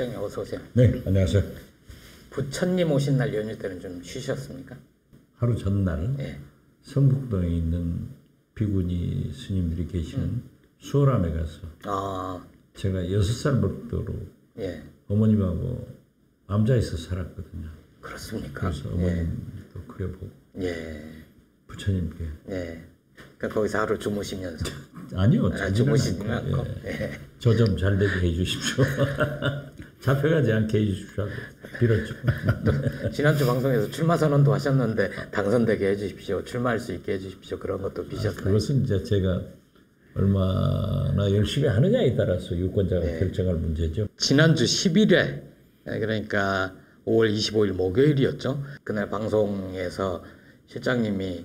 실장님 어서 오세요. 네, 안녕하세요. 부처님 오신 날 연휴 때는 좀 쉬셨습니까? 하루 전날 예. 성북동에 있는 비구니 스님들이 계시는 수월함에 가서 제가 6살 먹도록 예. 어머님하고 암자에서 살았거든요. 그렇습니까? 그래서 어머님도 그려보고 예. 부처님께 예. 그러니까 거기서 하루 주무시면서 아니요, 주무시진 않고 예. 저 좀 잘 되게 해주십시오. 잡혀가지 않게 해주십시오 하고 빌었죠. 또 지난주 방송에서 출마 선언도 하셨는데 당선되게 해주십시오, 출마할 수 있게 해주십시오, 그런 것도 비셨나요? 그것은 이제 제가 얼마나 열심히 하느냐에 따라서 유권자가 결정할 문제죠. 지난주 10일에 그러니까 5월 25일 목요일이었죠. 그날 방송에서 실장님이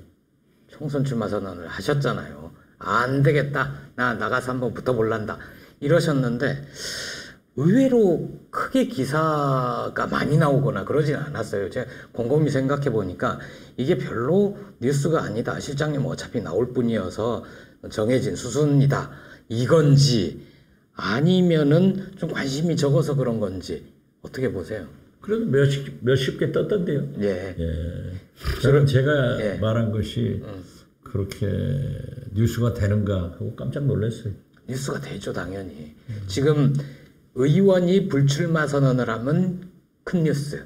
총선 출마 선언을 하셨잖아요. 안 되겠다, 나 나가서 한번 붙어볼란다 이러셨는데 의외로 크게 기사가 많이 나오거나 그러진 않았어요. 제가 곰곰이 생각해 보니까 이게 별로 뉴스가 아니다, 실장님 어차피 나올 뿐이어서 정해진 수순이다 이건지, 아니면은 좀 관심이 적어서 그런 건지 어떻게 보세요? 그래도 몇십 개 떴던데요. 예. 저는 제가 말한 것이 그렇게 뉴스가 되는가 하고 깜짝 놀랐어요. 뉴스가 되죠, 당연히. 지금 의원이 불출마 선언을 하면 큰 뉴스.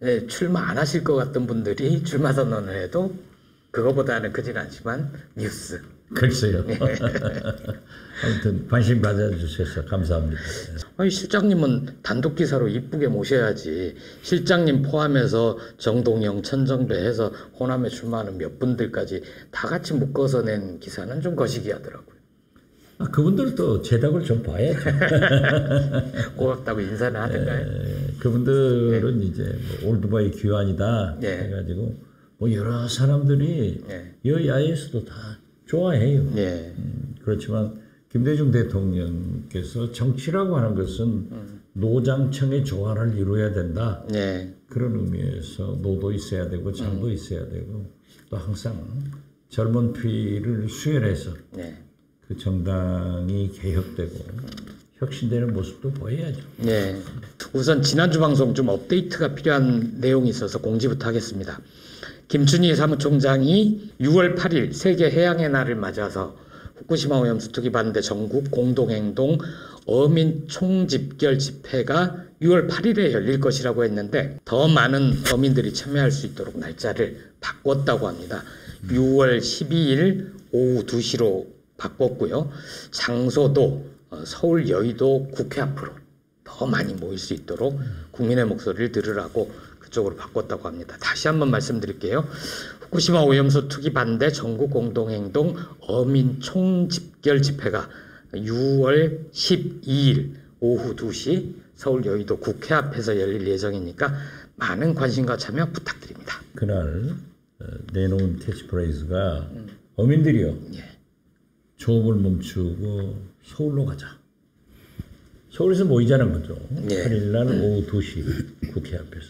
네, 출마 안 하실 것 같던 분들이 출마 선언을 해도 그거보다는 크진 않지만 뉴스. 글쎄요. 아무튼 관심 가져주셔서 감사합니다. 아니, 실장님은 단독 기사로 이쁘게 모셔야지. 실장님 포함해서 정동영, 천정배 해서 호남에 출마하는 몇 분들까지 다 같이 묶어서 낸 기사는 좀 거시기하더라고요. 그분들도 제답을 좀 봐야죠. 고맙다고 인사를 하던가요? 그분들은 이제 뭐 올드바이 귀환이다 해가지고 뭐 여러 사람들이 여야에서도 다 좋아해요. 그렇지만 김대중 대통령께서 정치라고 하는 것은 노장청의 조화를 이루어야 된다. 그런 의미에서 노도 있어야 되고 장도 있어야 되고 또 항상 젊은 피를 수혈해서 그 정당이 개혁되고 혁신되는 모습도 보여야죠. 우선 지난주 방송 좀 업데이트가 필요한 내용이 있어서 공지부터 하겠습니다. 김춘희 사무총장이 6월 8일 세계 해양의 날을 맞아서 후쿠시마 오염수 투기 반대 전국 공동행동 어민 총집결 집회가 6월 8일에 열릴 것이라고 했는데 더 많은 어민들이 참여할 수 있도록 날짜를 바꿨다고 합니다. 6월 12일 오후 2시로 바꿨고요. 장소도 서울 여의도 국회 앞으로 더 많이 모일 수 있도록 국민의 목소리를 들으라고 그쪽으로 바꿨다고 합니다. 다시 한번 말씀드릴게요. 후쿠시마 오염수 투기 반대 전국 공동행동 어민 총집결 집회가 6월 12일 오후 2시 서울 여의도 국회 앞에서 열릴 예정이니까 많은 관심과 참여 부탁드립니다. 그날 내놓은 캐치프레이즈가 어민들이요. 조업을 멈추고 서울로 가자. 서울에서 모이자는 거죠. 8일날 오후 2시 국회 앞에서.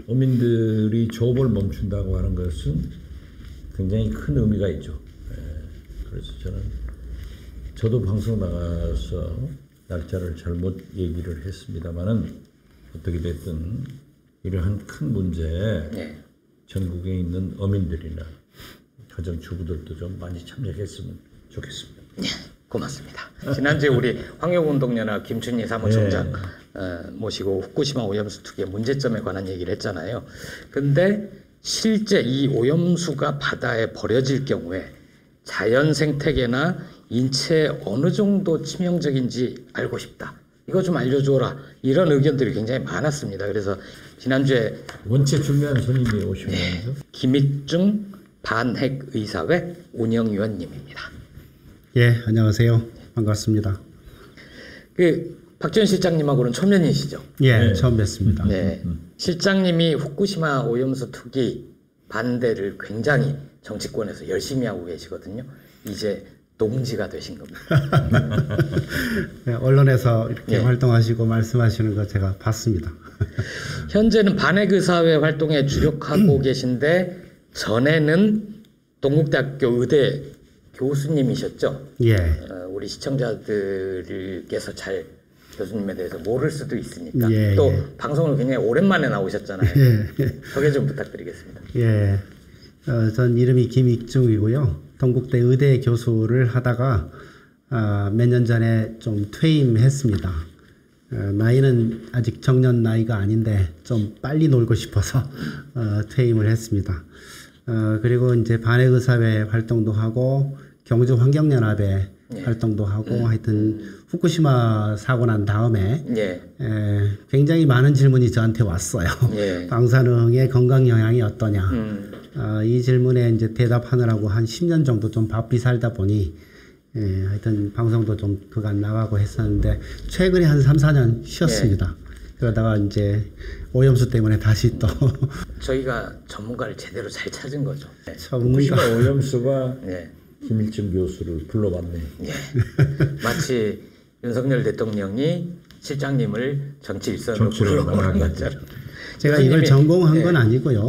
어민들이 조업을 멈춘다고 하는 것은 굉장히 큰 의미가 있죠. 그래서 저도 방송 나가서 날짜를 잘못 얘기를 했습니다만은 어떻게 됐든 이러한 큰 문제에 전국에 있는 어민들이나 가정주부들도 좀 많이 참여했으면 좋겠습니다. 고맙습니다. 지난주에 우리 환경운동연합 김춘희 사무총장 모시고 후쿠시마 오염수 투기의 문제점에 관한 얘기를 했잖아요. 근데 실제 이 오염수가 바다에 버려질 경우에 자연 생태계나 인체에 어느 정도 치명적인지 알고 싶다. 이거 좀 알려줘라. 이런 의견들이 굉장히 많았습니다. 그래서 지난주에 원체 중요한 손님이 오시면서 김익중 반핵의사회 운영위원님입니다. 안녕하세요. 반갑습니다. 박지원 실장님하고는 초면이시죠? 처음 뵙습니다. 실장님이 후쿠시마 오염수 투기 반대를 굉장히 정치권에서 열심히 하고 계시거든요. 이제 동지가 되신 겁니다. 언론에서 이렇게 활동하시고 말씀하시는 거 제가 봤습니다. 현재는 반핵의사회 활동에 주력하고 계신데 전에는 동국대학교 의대 교수님이셨죠? 우리 시청자들께서 잘 교수님에 대해서 모를 수도 있으니까 예, 또 예. 방송을 굉장히 오랜만에 나오셨잖아요. 소개 좀 부탁드리겠습니다. 예, 전 이름이 김익중이고요. 동국대 의대 교수를 하다가 몇 년 전에 좀 퇴임했습니다. 나이는 아직 정년 나이가 아닌데 좀 빨리 놀고 싶어서 퇴임을 했습니다. 그리고 이제 반해의사회 활동도 하고 경주환경연합회 활동도 하고 하여튼 후쿠시마 사고 난 다음에 예. 굉장히 많은 질문이 저한테 왔어요. 예. 방사능의 건강 영향이 어떠냐. 이 질문에 이제 대답하느라고 한 10년 정도 좀 바삐 살다 보니 하여튼 방송도 좀 그간 나가고 했었는데 최근에 한 3, 4년 쉬었습니다. 그러다가 이제 오염수 때문에 다시 또 저희가 전문가를 제대로 잘 찾은 거죠. 네. 후쿠시마 오염수가 예. 김일중 교수를 불러봤네. 예. 마치 윤석열 대통령이 실장님을 정치 일선으로 정치로 불러오는 나가게 것처럼. 제가 이걸 교수님이- 전공한 건 예. 아니고요.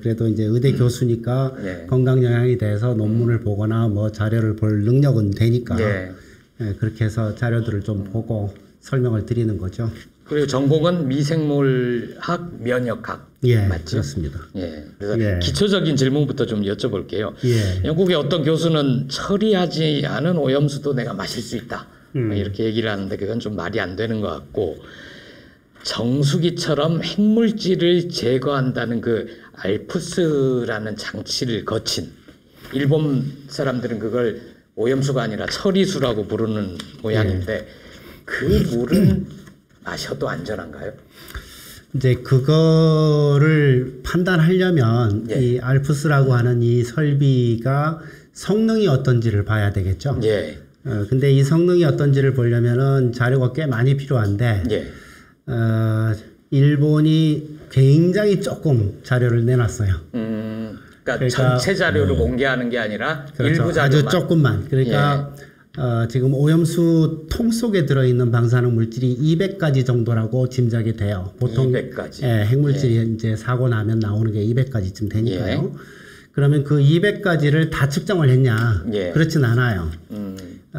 그래도 이제 의대 교수니까 예. 건강 영향에 대해서 논문을 보거나 뭐 자료를 볼 능력은 되니까 예. 그렇게 해서 자료들을 좀 보고 설명을 드리는 거죠. 그리고 전공은 미생물학, 면역학. 예, 맞죠? 그렇습니다. 예. 그래서 예. 기초적인 질문부터 좀 여쭤볼게요. 예. 영국의 어떤 교수는 처리하지 않은 오염수도 내가 마실 수 있다. 뭐 이렇게 얘기를 하는데 그건 좀 말이 안 되는 것 같고 정수기처럼 핵물질을 제거한다는 그 알프스라는 장치를 거친 일본 사람들은 그걸 오염수가 아니라 처리수라고 부르는 모양인데 그 물은 마셔도 안전한가요? 이제 그거를 판단하려면 예. 이 알프스라고 하는 이 설비가 성능이 어떤지를 봐야 되겠죠. 예. 근데 이 성능이 어떤지를 보려면은 자료가 꽤 많이 필요한데 예. 일본이 굉장히 조금 자료를 내놨어요. 그러니까 전체 자료를 공개하는 게 아니라 그렇죠. 일부 자료만. 아주 조금만. 그러니까 지금 오염수 통 속에 들어있는 방사능 물질이 200가지 정도라고 짐작이 돼요. 보통 200가지. 예, 핵물질이 이제 사고 나면 나오는 게 200가지쯤 되니까요. 그러면 그 200가지를 다 측정을 했냐? 예. 그렇진 않아요.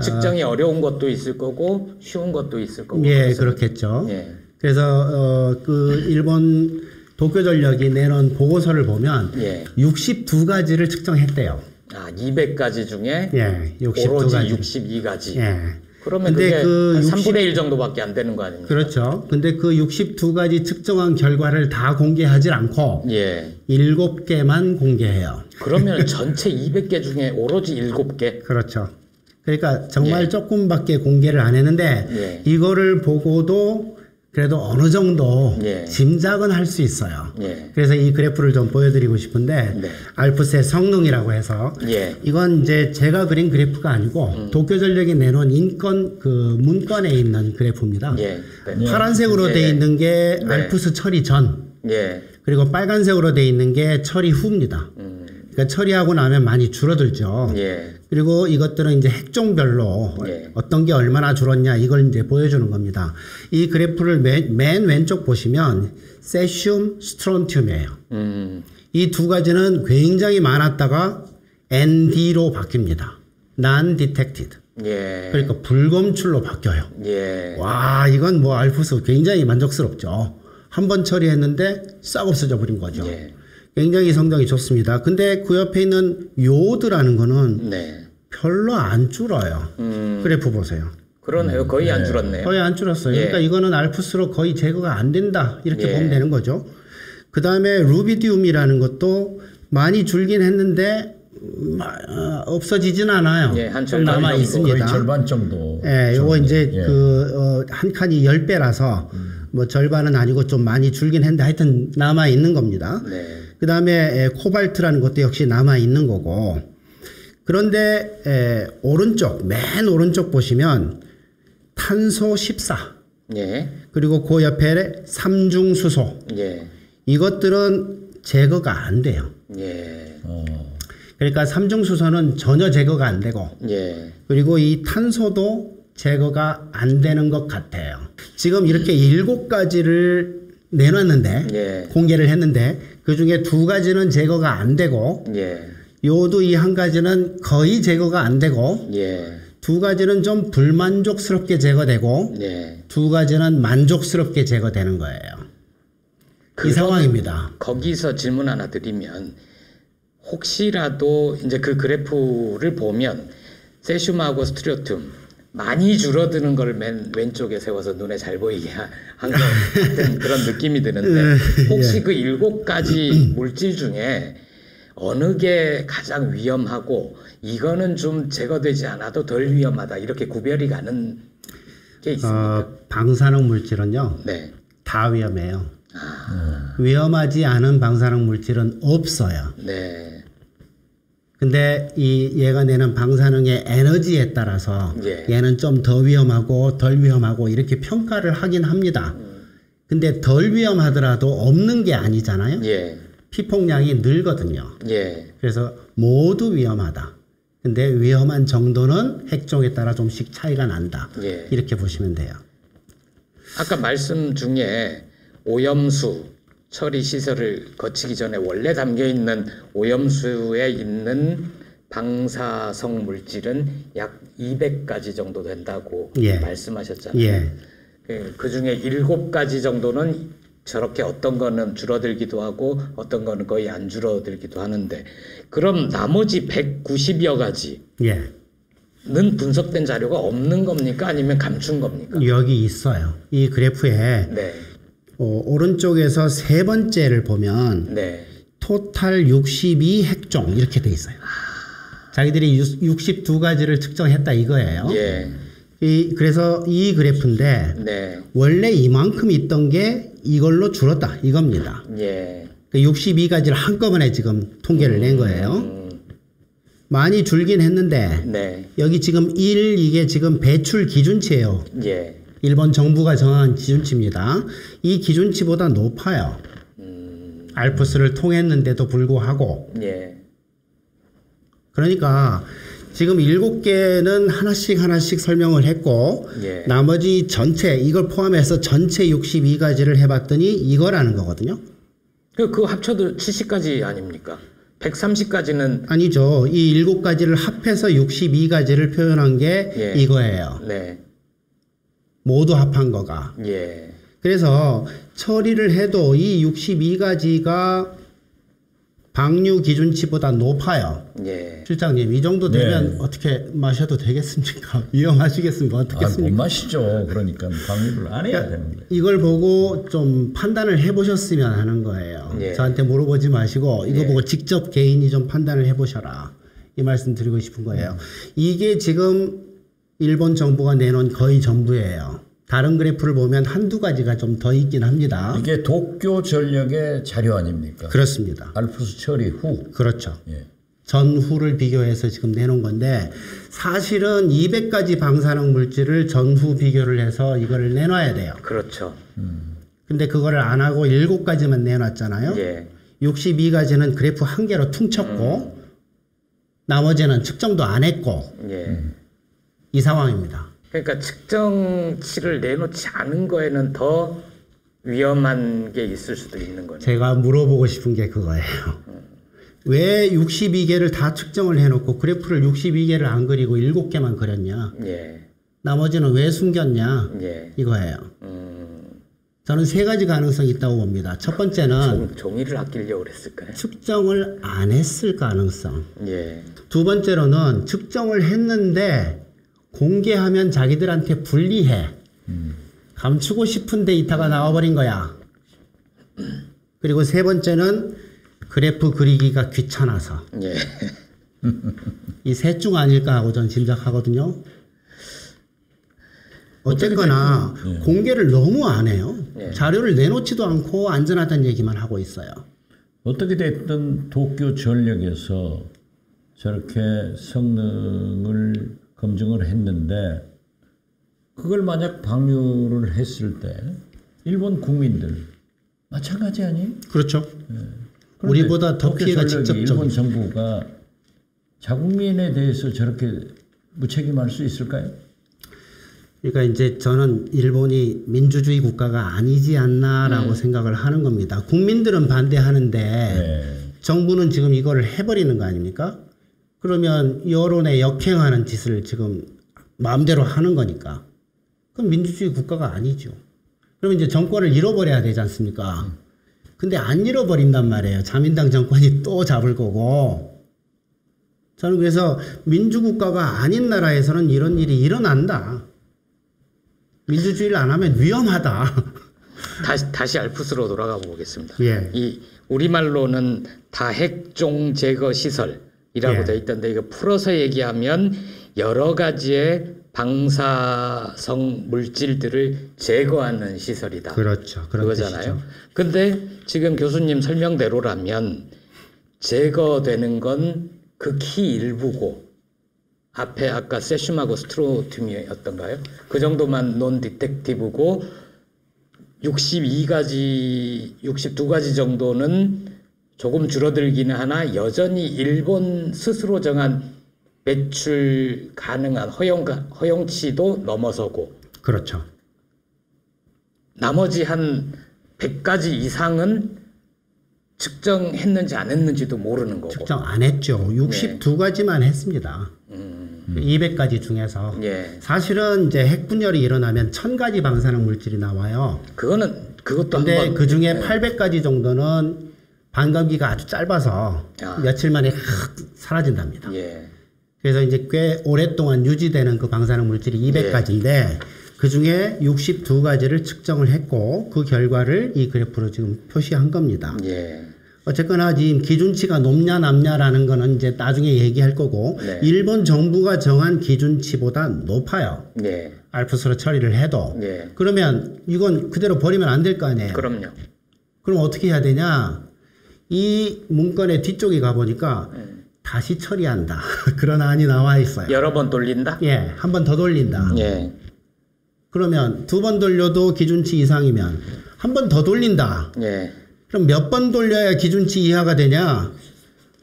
측정이 어려운 것도 있을 거고 쉬운 것도 있을 거고. 예, 그래서- 그렇겠죠. 예. 그래서 그 일본 도쿄전력이 내놓은 보고서를 보면 예. 62가지를 측정했대요. 200가지 중에 예, 오로지 62가지. 62가지. 예. 그러면 근데 그게 그 한 60 3분의 1 정도밖에 안 되는 거 아닙니까? 그렇죠. 근데 그 62가지 측정한 결과를 다 공개하지 않고 예. 7개만 공개해요. 그러면 전체 200개 중에 오로지 7개. 그렇죠. 그러니까 정말 예. 조금밖에 공개를 안 했는데 예. 이거를 보고도 그래도 어느 정도 예. 짐작은 할 수 있어요. 예. 그래서 이 그래프를 좀 보여드리고 싶은데 네. 알프스의 성능이라고 해서 예. 이건 이제 제가 그린 그래프가 아니고 도쿄전력이 내놓은 인권 그 문건에 있는 그래프입니다. 예. 네. 파란색으로 예. 돼 있는 게 네. 알프스 처리 전, 예. 그리고 빨간색으로 돼 있는 게 처리 후입니다. 그러니까 처리하고 나면 많이 줄어들죠. 예. 그리고 이것들은 이제 핵종별로 예. 어떤 게 얼마나 줄었냐 이걸 이제 보여주는 겁니다. 이 그래프를 맨 왼쪽 보시면 세슘, 스트론튬이에요. 이 두 가지는 굉장히 많았다가 ND로 바뀝니다. Non-detected. 예. 그러니까 불검출로 바뀌어요. 예. 와, 이건 뭐 알프스 굉장히 만족스럽죠. 한 번 처리했는데 싹 없어져 버린 거죠. 예. 굉장히 성능이 좋습니다. 근데 그 옆에 있는 요오드라는 거는 네. 별로 안 줄어요. 그래프 보세요. 그러네요. 거의 안 줄었네요. 거의 안 줄었어요. 예. 그러니까 이거는 알프스로 거의 제거가 안 된다. 이렇게 예. 보면 되는 거죠. 그 다음에 루비디움이라는 것도 많이 줄긴 했는데 없어지진 않아요. 예, 한 좀 절반 남아 정도, 있습니다. 거의 절반 정도. 예, 요거 정도. 이제 예. 한 칸이 10배라서 뭐 절반은 아니고 좀 많이 줄긴 했는데 하여튼 남아 있는 겁니다. 네. 그 다음에 코발트라는 것도 역시 남아 있는 거고. 그런데 오른쪽, 맨 오른쪽 보시면 탄소 14, 예. 그리고 그 옆에 삼중수소. 예. 이것들은 제거가 안 돼요. 예. 그러니까 삼중수소는 전혀 제거가 안 되고, 예. 그리고 이 탄소도 제거가 안 되는 것 같아요. 지금 이렇게 7가지를 내놨는데, 예. 공개를 했는데, 그 중에 2가지는 제거가 안 되고, 예. 요도 이 한 가지는 거의 제거가 안 되고, 예. 두 가지는 좀 불만족스럽게 제거되고 네. 두 가지는 만족스럽게 제거되는 거예요. 이 상황입니다. 거기서 질문 하나 드리면 혹시라도 이제 그 그래프를 보면 세슘하고 스트리오툼 많이 줄어드는 걸 맨 왼쪽에 세워서 눈에 잘 보이게 한 것 같은 그런 느낌이 드는데 혹시 그 7가지 물질 중에 어느 게 가장 위험하고 이거는 좀 제거되지 않아도 덜 위험하다 이렇게 구별이 가는 게 있습니까? 방사능 물질은요. 네. 다 위험해요. 위험하지 않은 방사능 물질은 없어요. 네. 근데 얘가 내는 방사능의 에너지에 따라서 예. 얘는 좀 더 위험하고 덜 위험하고 이렇게 평가를 하긴 합니다. 근데 덜 위험하더라도 없는 게 아니잖아요. 예. 피폭량이 늘거든요. 예. 그래서 모두 위험하다. 근데 위험한 정도는 핵종에 따라 좀씩 차이가 난다. 예. 이렇게 보시면 돼요. 아까 말씀 중에 오염수 처리 시설을 거치기 전에 원래 담겨 있는 오염수에 있는 방사성 물질은 약 200가지 정도 된다고 예. 말씀하셨잖아요. 예. 그 중에 7가지 정도는 저렇게 어떤 거는 줄어들기도 하고 어떤 거는 거의 안 줄어들기도 하는데 그럼 나머지 190여 가지는 예. 분석된 자료가 없는 겁니까? 아니면 감춘 겁니까? 여기 있어요. 이 그래프에 네. 오른쪽에서 세 번째를 보면 네. 토탈 62 핵종 이렇게 돼 있어요. 자기들이 62가지를 측정했다 이거예요. 예. 그래서 이 그래프인데 네. 원래 이만큼 있던 게 이걸로 줄었다 이겁니다. 예. 62가지를 한꺼번에 지금 통계를 낸 거예요. 많이 줄긴 했는데 네. 여기 지금 이게 지금 배출 기준치예요. 예. 일본 정부가 정한 기준치입니다. 이 기준치보다 높아요. 알프스를 통했는데도 불구하고. 예. 그러니까 지금 7개는 하나씩 설명을 했고 예. 나머지 전체 이걸 포함해서 전체 62가지를 해봤더니 이거라는 거거든요. 그거 합쳐도 70가지 아닙니까? 130가지는 아니죠. 이 7가지를 합해서 62가지를 표현한 게 예. 이거예요. 네. 모두 합한 거가. 예. 그래서 처리를 해도 이 62가지가 방류 기준치보다 높아요. 예. 실장님, 이 정도 되면 네. 어떻게 마셔도 되겠습니까? 위험하시겠습니까? 못 어떻겠습니까? 마시죠. 그러니까 방류를 안 해야 되는데. 이걸 보고 좀 판단을 해보셨으면 하는 거예요. 예. 저한테 물어보지 마시고 이거 예. 보고 직접 개인이 좀 판단을 해보셔라. 이 말씀 드리고 싶은 거예요. 이게 지금 일본 정부가 내놓은 거의 전부예요. 다른 그래프를 보면 한두 가지가 좀 더 있긴 합니다. 이게 도쿄 전력의 자료 아닙니까? 그렇습니다. 알프스 처리 후. 그렇죠. 예. 전후를 비교해서 지금 내놓은 건데 사실은 200가지 방사능 물질을 전후 비교를 해서 이거를 내놔야 돼요. 그렇죠. 근데 그거를 안 하고 7가지만 내놨잖아요. 예. 62가지는 그래프 한 개로 퉁쳤고 나머지는 측정도 안 했고 예. 이 상황입니다. 그러니까 측정치를 내놓지 않은 거에는 더 위험한 게 있을 수도 있는 거네요. 제가 물어보고 싶은 게 그거예요. 왜 62개를 다 측정을 해놓고 그래프를 62개를 안 그리고 7개만 그렸냐? 예. 나머지는 왜 숨겼냐? 예. 이거예요. 저는 3가지 가능성이 있다고 봅니다. 첫 번째는 종이를 아끼려고 그랬을까요? 측정을 안 했을 가능성. 예. 두 번째로는 측정을 했는데 공개하면 자기들한테 불리해. 감추고 싶은 데이터가 나와버린 거야. 그리고 세 번째는 그래프 그리기가 귀찮아서. 예. 이 셋 중 아닐까 하고 저는 짐작하거든요. 어쨌거나 공개를 너무 안 해요. 예. 자료를 내놓지도 않고 안전하다는 얘기만 하고 있어요. 어떻게 됐든 도쿄 전력에서 저렇게 성능을 검증을 했는데 그걸 만약 방류를 했을 때 일본 국민들 마찬가지 아니에요? 그렇죠. 우리보다 더 도쿄 피해가 전력이 직접적이죠. 일본 정부가 자국민에 대해서 저렇게 무책임할 수 있을까요? 그러니까 이제 저는 일본이 민주주의 국가가 아니지 않나라고 생각을 하는 겁니다. 국민들은 반대하는데 네. 정부는 지금 이거를 해버리는 거 아닙니까? 그러면 여론에 역행하는 짓을 지금 마음대로 하는 거니까. 그럼 민주주의 국가가 아니죠. 그러면 이제 정권을 잃어버려야 되지 않습니까? 근데 안 잃어버린단 말이에요. 자민당 정권이 또 잡을 거고. 저는 그래서 민주국가가 아닌 나라에서는 이런 일이 일어난다. 민주주의를 안 하면 위험하다. 다시 알프스로 돌아가 보겠습니다. 예. 이 우리말로는 다핵종 제거 시설이라고 예. 돼 있던데 이거 풀어서 얘기하면 여러 가지의 방사성 물질들을 제거하는 시설이다. 그렇죠. 그런 그거잖아요. 뜻이죠. 근데 지금 교수님 설명대로라면 제거되는 건 극히 일부고 앞에 아까 세슘하고 스트로튬이었던가요? 그 정도만 논 디텍티브고 62가지 정도는 조금 줄어들기는 하나 여전히 일본 스스로 정한 배출 가능한 허용치도 넘어서고 그렇죠. 나머지 한 100가지 이상은 측정했는지 안 했는지도 모르는 거고. 측정 안 했죠. 62가지만 했습니다. 200가지 중에서. 예. 사실은 이제 핵분열이 일어나면 1000가지 방사능 물질이 나와요. 그것도 근데 한번 그 중에 800가지 정도는 반감기가 아주 짧아서 며칠 만에 확 사라진답니다. 예. 그래서 이제 꽤 오랫동안 유지되는 그 방사능 물질이 200가지인데 그 중에 62가지를 측정을 했고 그 결과를 이 그래프로 지금 표시한 겁니다. 예. 어쨌거나 지금 기준치가 높냐 낮냐라는 거는 이제 나중에 얘기할 거고 네. 일본 정부가 정한 기준치보다 높아요. 예. 알프스로 처리를 해도. 예. 그러면 이건 그대로 버리면 안 될 거 아니에요. 그럼요. 그럼 어떻게 해야 되냐? 이 문건의 뒤쪽에 가보니까 다시 처리한다. 그런 안이 나와 있어요. 여러 번 돌린다? 예, 한 번 더 돌린다. 예. 그러면 2번 돌려도 기준치 이상이면 한 번 더 돌린다. 예. 그럼 몇 번 돌려야 기준치 이하가 되냐?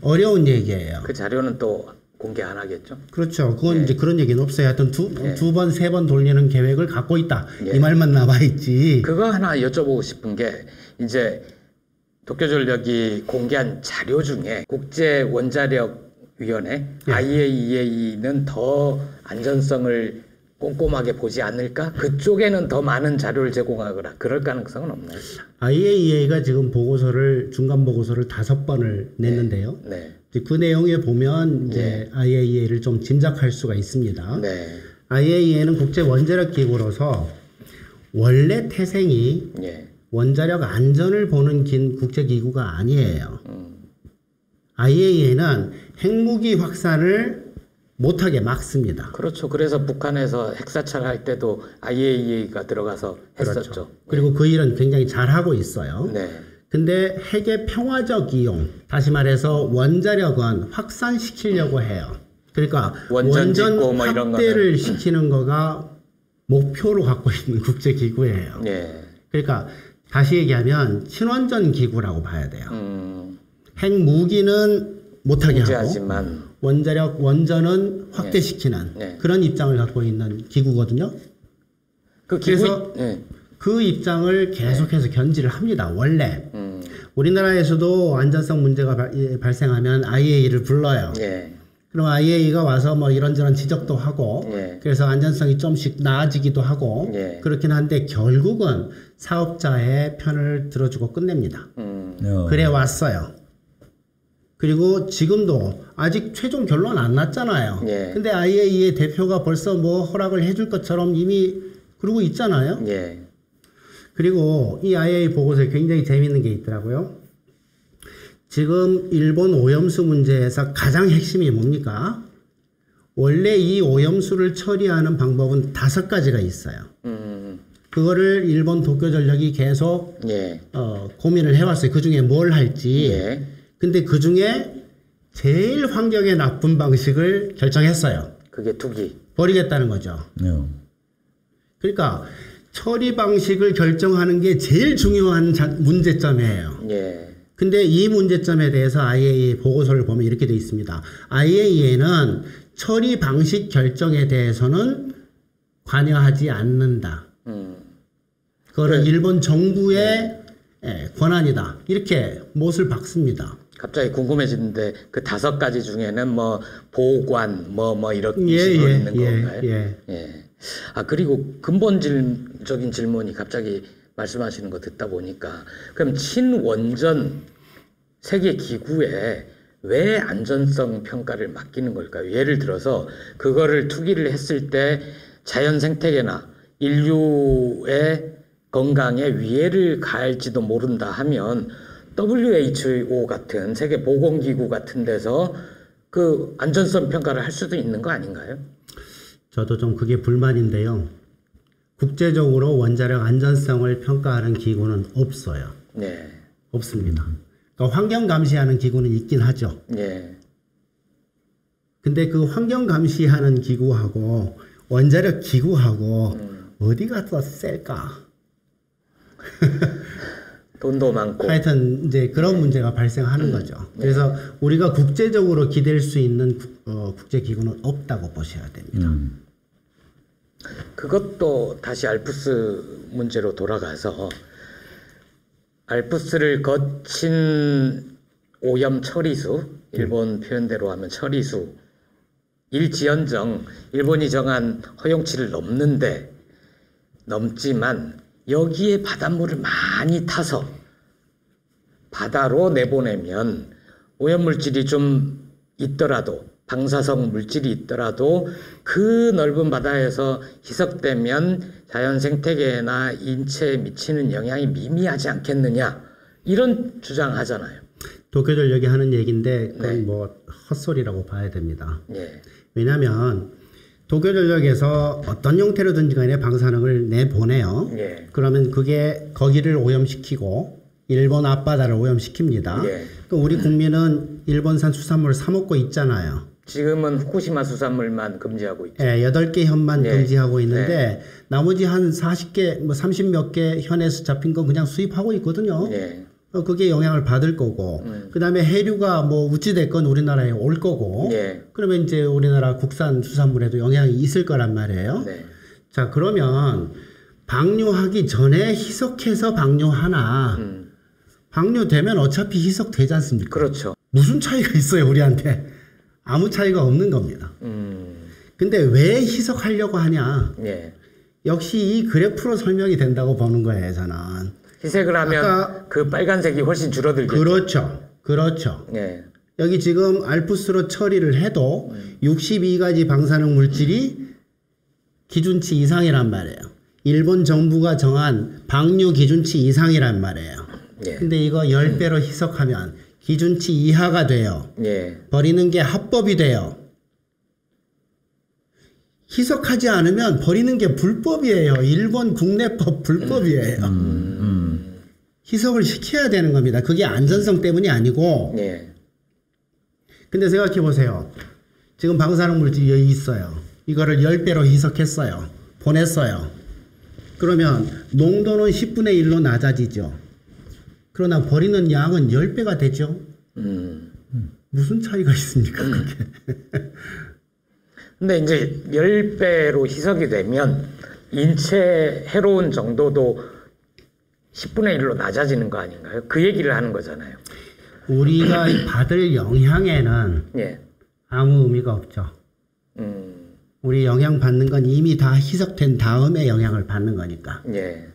어려운 얘기예요. 그 자료는 또 공개 안 하겠죠? 그렇죠. 그건 이제 그런 얘기는 없어요. 하여튼 두 번, 세 번 돌리는 계획을 갖고 있다. 이 말만 나와 있지. 그거 하나 여쭤보고 싶은 게 이제 도쿄전력이 공개한 자료 중에 국제원자력위원회 IAEA는 더 안전성을 꼼꼼하게 보지 않을까? 그쪽에는 더 많은 자료를 제공하거나 그럴 가능성은 없나요? IAEA가 지금 보고서를 중간 보고서를 5번을 냈는데요. 네. 그 내용에 보면 이제 IAEA를 좀 짐작할 수가 있습니다. 네. IAEA는 국제 원자력 기구로서 원래 태생이 예. 원자력 안전을 보는 국제 기구가 아니에요. IAEA는 핵무기 확산을 못하게 막습니다. 그렇죠. 그래서 북한에서 핵사찰 할 때도 IAEA가 들어가서 했었죠. 그렇죠. 그리고 그 일은 굉장히 잘하고 있어요. 네. 근데 핵의 평화적 이용, 다시 말해서 원자력은 확산시키려고 해요. 그러니까 원전 짓고 뭐 이런 확대를 시키는 거가 목표로 갖고 있는 국제기구예요. 예. 그러니까 다시 얘기하면 친원전 기구라고 봐야 돼요. 핵무기는 못하게 하고 하지만 원전은 확대시키는 네. 그런 입장을 갖고 있는 기구거든요. 그래서 그 입장을 계속해서 견지를 합니다. 원래 우리나라에서도 안전성 문제가 발생하면 IAEA를 불러요. 예. 그럼 IAEA가 와서 뭐 이런저런 지적도 하고 예. 그래서 안전성이 좀씩 나아지기도 하고 예. 그렇긴 한데 결국은 사업자의 편을 들어주고 끝냅니다. 그래 왔어요. 그리고 지금도 아직 최종 결론 안 났잖아요. 예. 근데 IAEA 대표가 벌써 뭐 허락을 해줄 것처럼 이미 그러고 있잖아요. 예. 그리고 이 IAEA 보고서에 굉장히 재미있는 게 있더라고요. 지금 일본 오염수 문제에서 가장 핵심이 뭡니까? 원래 이 오염수를 처리하는 방법은 5가지가 있어요. 그거를 일본 도쿄전력이 계속 예. 고민을 해왔어요. 그 중에 뭘 할지. 예. 근데 그 중에 제일 환경에 나쁜 방식을 결정했어요. 그게 투기. 버리겠다는 거죠. 그러니까 처리 방식을 결정하는 게 제일 중요한 문제점이에요. 예. 근데 이 문제점에 대해서 IAEA 보고서를 보면 이렇게 돼 있습니다. IAEA는 처리 방식 결정에 대해서는 관여하지 않는다. 그거는 일본 정부의 권한이다. 이렇게 못을 박습니다. 갑자기 궁금해지는데 그 5가지 중에는 뭐 보관 뭐 이런 식으로 예, 있는 건가요? 예. 예. 아 그리고 근본적인 질문이 갑자기 말씀하시는 거 듣다 보니까 그럼 친원전 세계 기구에 왜 안전성 평가를 맡기는 걸까요? 예를 들어서 그거를 투기를 했을 때 자연 생태계나 인류의 건강에 위해를 가할지도 모른다 하면 WHO 같은 세계 보건기구 같은 데서 그 안전성 평가를 할 수도 있는 거 아닌가요? 저도 좀 그게 불만인데요. 국제적으로 원자력 안전성을 평가하는 기구는 없어요. 네. 없습니다. 그러니까 환경 감시하는 기구는 있긴 하죠. 네. 근데 그 환경 감시하는 기구하고 원자력 기구하고 어디가 더 셀까? 돈도 많고. 하여튼 이제 그런 문제가 발생하는 거죠. 그래서 우리가 국제적으로 기댈 수 있는 국제기구는 없다고 보셔야 됩니다. 그것도 다시 알프스 문제로 돌아가서 알프스를 거친 오염 처리수, 일본 표현대로 하면 처리수, 일지연정, 일본이 정한 허용치를 넘지만 여기에 바닷물을 많이 타서 바다로 내보내면 오염물질이 좀 있더라도 방사성 물질이 있더라도 그 넓은 바다에서 희석되면 자연 생태계나 인체에 미치는 영향이 미미하지 않겠느냐 이런 주장하잖아요. 도쿄전력이 하는 얘기인데 그건 네. 뭐 헛소리라고 봐야 됩니다. 예. 왜냐하면 도쿄전력에서 어떤 형태로든지 간에 방사능을 내보내요. 예. 그러면 그게 거기를 오염시키고 일본 앞바다를 오염시킵니다. 예. 그 우리 국민은 일본산 수산물을 사 먹고 있잖아요. 지금은 후쿠시마 수산물만 금지하고 있죠. 예, 8개 현만 예. 금지하고 있는데 나머지 한 40개, 뭐 30몇 개 현에서 잡힌 거 그냥 수입하고 있거든요. 예. 그게 영향을 받을 거고 그다음에 해류가 뭐 어찌됐건 우리나라에 올 거고 예. 그러면 이제 우리나라 국산 수산물에도 영향이 있을 거란 말이에요. 네. 자, 그러면 방류하기 전에 희석해서 방류하나 방류되면 어차피 희석되지 않습니까? 그렇죠. 무슨 차이가 있어요, 우리한테? 아무 차이가 없는 겁니다. 근데 왜 희석하려고 하냐? 예. 역시 이 그래프로 설명이 된다고 보는 거예요, 저는. 희석을 하면 아까 그 빨간색이 훨씬 줄어들겠죠. 그렇죠. 예. 여기 지금 알프스로 처리를 해도 62가지 방사능 물질이 기준치 이상이란 말이에요. 일본 정부가 정한 방류 기준치 이상이란 말이에요. 예. 근데 이거 10배로 희석하면 기준치 이하가 돼요. 예. 버리는 게 합법이 돼요. 희석하지 않으면 버리는 게 불법이에요. 일본 국내법 불법이에요. 희석을 시켜야 되는 겁니다. 그게 안전성 때문이 아니고. 예. 근데 생각해 보세요. 지금 방사능 물질이 여기 있어요. 이거를 10배로 희석했어요. 보냈어요. 그러면 농도는 10분의 1로 낮아지죠. 그러나 버리는 양은 10배가 되죠. 무슨 차이가 있습니까, 그게? 근데 이제 10배로 희석이 되면 인체 해로운 정도도 10분의 1로 낮아지는 거 아닌가요? 그 얘기를 하는 거잖아요. 우리가 받을 영향에는 예. 아무 의미가 없죠. 우리 영향 받는 건 이미 다 희석된 다음에 영향을 받는 거니까. 예.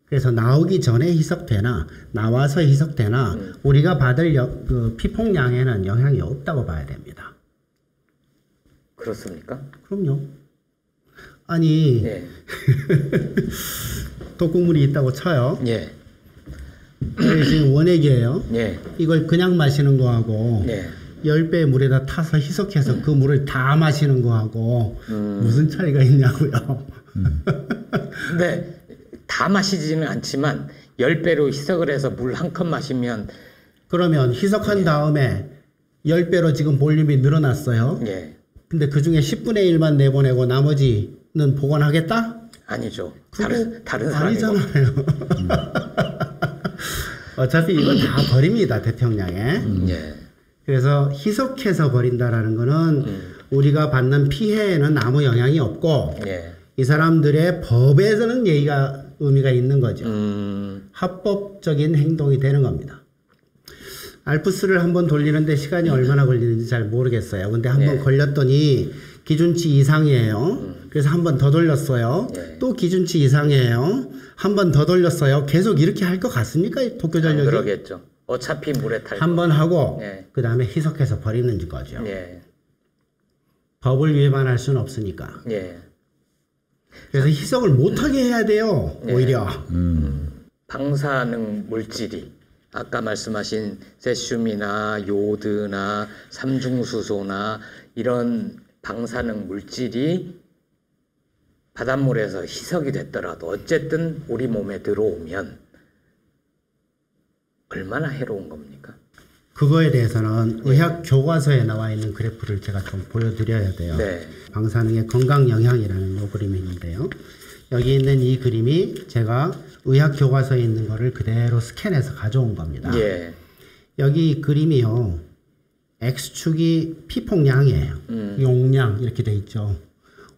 그래서 나오기 전에 희석되나 나와서 희석되나 우리가 받을 그 피폭량에는 영향이 없다고 봐야 됩니다. 그렇습니까? 그럼요. 아니 예. 독극물이 있다고 쳐요. 예. 이게 지금 원액이에요. 예. 이걸 그냥 마시는 거하고 예. 10배 물에다 타서 희석해서 그 물을 다 마시는 거하고 무슨 차이가 있냐고요. 근데 다 마시지는 않지만 10배로 희석을 해서 물 한 컵 마시면 그러면 희석한 다음에 10배로 지금 볼륨이 늘어났어요. 예. 근데 그 중에 10분의 1만 내보내고 나머지는 보관하겠다? 아니죠. 그거 다른 사람이고. 아니잖아요. 어차피 이건 다 버립니다, 대평양에. 예. 그래서 희석해서 버린다라는 거는 우리가 받는 피해에는 아무 영향이 없고 예. 이 사람들의 법에서는 의미가 있는 거죠. 합법적인 행동이 되는 겁니다. 알프스를 한번 돌리는데 시간이 얼마나 걸리는지 잘 모르겠어요. 근데 한번 걸렸더니 기준치 이상이에요. 그래서 한 번 더 돌렸어요. 또 기준치 이상이에요. 한 번 더 돌렸어요. 계속 이렇게 할 것 같습니까? 도쿄 전력이? 그러겠죠. 어차피 물에 탈 한 번 하고 예. 그 다음에 희석해서 버리는 거죠. 예. 법을 위반할 수는 없으니까. 예. 그래서 희석을 못하게 해야 돼요. 오히려. 방사능 물질이 아까 말씀하신 세슘이나 요드나 삼중수소나 이런 방사능 물질이 바닷물에서 희석이 됐더라도 어쨌든 우리 몸에 들어오면 얼마나 해로운 겁니까? 그거에 대해서는 의학 교과서에 나와 있는 그래프를 제가 좀 보여드려야 돼요. 네. 방사능의 건강 영향이라는 요 그림이 있는데요. 여기 있는 이 그림이 제가 의학 교과서에 있는 거를 그대로 스캔해서 가져온 겁니다. 예. 여기 그림이요. X축이 피폭량이에요. 용량 이렇게 돼 있죠.